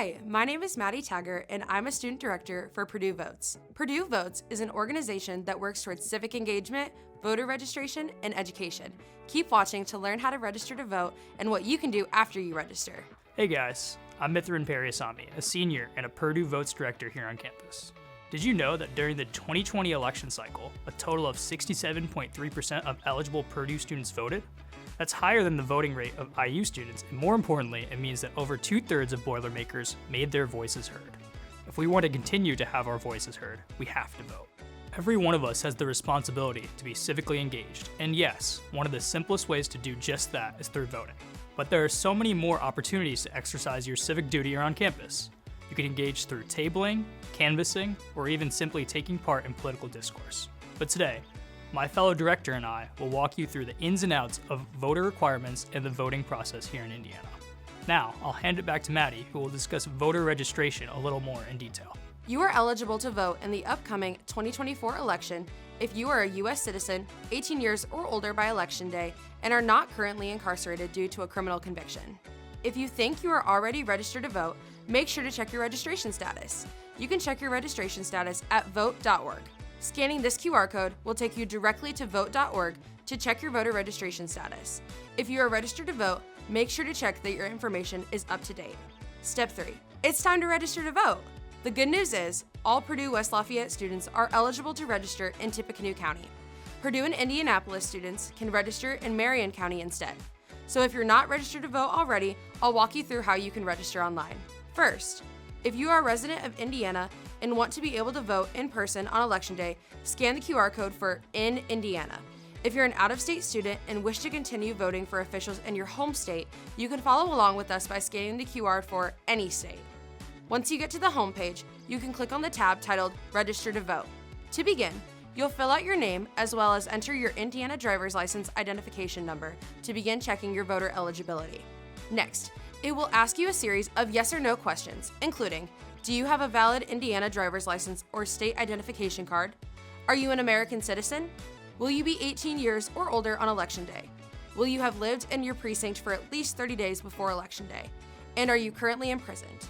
Hi, my name is Maddie Taggart, and I'm a student director for PurdueVotes. PurdueVotes is an organization that works towards civic engagement, voter registration, and education. Keep watching to learn how to register to vote and what you can do after you register. Hey guys, I'm Mithran Periasamy, a senior and a PurdueVotes director here on campus. Did you know that during the 2020 election cycle, a total of 67.3% of eligible Purdue students voted? That's higher than the voting rate of IU students, and more importantly, it means that over 2/3 of Boilermakers made their voices heard. If we want to continue to have our voices heard, we have to vote. Every one of us has the responsibility to be civically engaged, and yes, one of the simplest ways to do just that is through voting. But there are so many more opportunities to exercise your civic duty around campus. You can engage through tabling, canvassing, or even simply taking part in political discourse. But today, my fellow director and I will walk you through the ins and outs of voter requirements and the voting process here in Indiana. Now, I'll hand it back to Maddie, who will discuss voter registration a little more in detail. You are eligible to vote in the upcoming 2024 election if you are a U.S. citizen, 18 years or older by election day, and are not currently incarcerated due to a criminal conviction. If you think you are already registered to vote, make sure to check your registration status. You can check your registration status at vote.org. Scanning this QR code will take you directly to vote.org to check your voter registration status. If you are registered to vote, make sure to check that your information is up to date. Step 3. It's time to register to vote. The good news is, all Purdue West Lafayette students are eligible to register in Tippecanoe County. Purdue and Indianapolis students can register in Marion County instead. So if you're not registered to vote already, I'll walk you through how you can register online. First, if you are a resident of Indiana and want to be able to vote in person on Election Day, scan the QR code for In Indiana. If you're an out-of-state student and wish to continue voting for officials in your home state, you can follow along with us by scanning the QR for Any State. Once you get to the home page, you can click on the tab titled Register to Vote. To begin, you'll fill out your name as well as enter your Indiana driver's license identification number to begin checking your voter eligibility. Next, it will ask you a series of yes or no questions, including, do you have a valid Indiana driver's license or state identification card? Are you an American citizen? Will you be 18 years or older on Election Day? Will you have lived in your precinct for at least 30 days before Election Day? And are you currently imprisoned?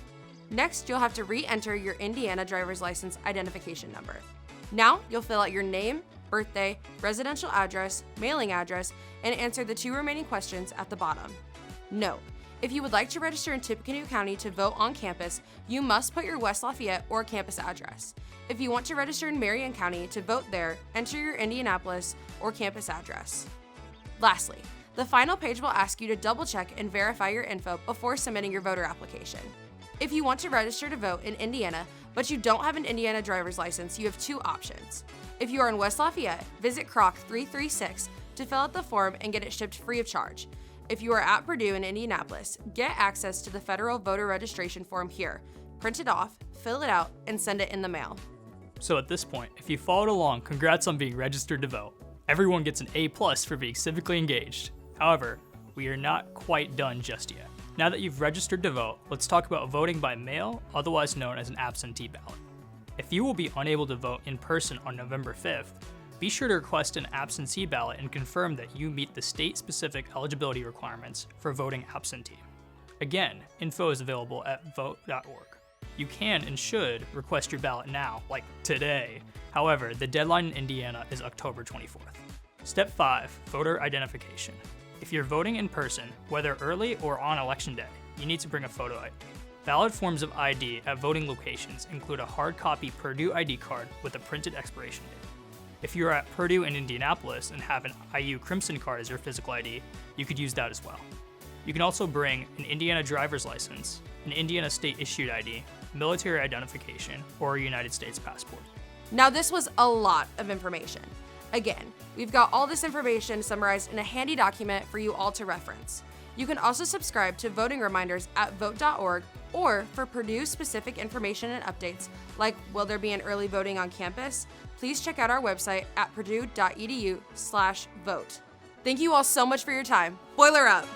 Next, you'll have to re-enter your Indiana driver's license identification number. Now, you'll fill out your name, birthday, residential address, mailing address, and answer the 2 remaining questions at the bottom. Note: if you would like to register in Tippecanoe County to vote on campus, you must put your West Lafayette or campus address. If you want to register in Marion County to vote there, enter your Indianapolis or campus address. Lastly, the final page will ask you to double-check and verify your info before submitting your voter application. If you want to register to vote in Indiana, but you don't have an Indiana driver's license, you have 2 options. If you are in West Lafayette, visit Croc 336 to fill out the form and get it shipped free of charge. If you are at Purdue in Indianapolis, get access to the federal voter registration form here. Print it off, fill it out, and send it in the mail. So at this point, if you followed along, congrats on being registered to vote. Everyone gets an A+ for being civically engaged. However, we are not quite done just yet. Now that you've registered to vote, let's talk about voting by mail, otherwise known as an absentee ballot. If you will be unable to vote in person on November 5th, be sure to request an absentee ballot and confirm that you meet the state-specific eligibility requirements for voting absentee. Again, info is available at vote.org. You can and should request your ballot now, like today. However, the deadline in Indiana is October 24th. Step 5, voter identification. If you're voting in person, whether early or on Election Day, you need to bring a photo ID. Valid forms of ID at voting locations include a hard copy Purdue ID card with a printed expiration date. If you're at Purdue in Indianapolis and have an IU Crimson card as your physical ID, you could use that as well. You can also bring an Indiana driver's license, an Indiana state issued ID, military identification, or a United States passport. Now, this was a lot of information. Again, we've got all this information summarized in a handy document for you all to reference. You can also subscribe to voting reminders at vote.org, or for Purdue-specific information and updates, like will there be an early voting on campus, please check out our website at purdue.edu/vote. Thank you all so much for your time. Boiler up!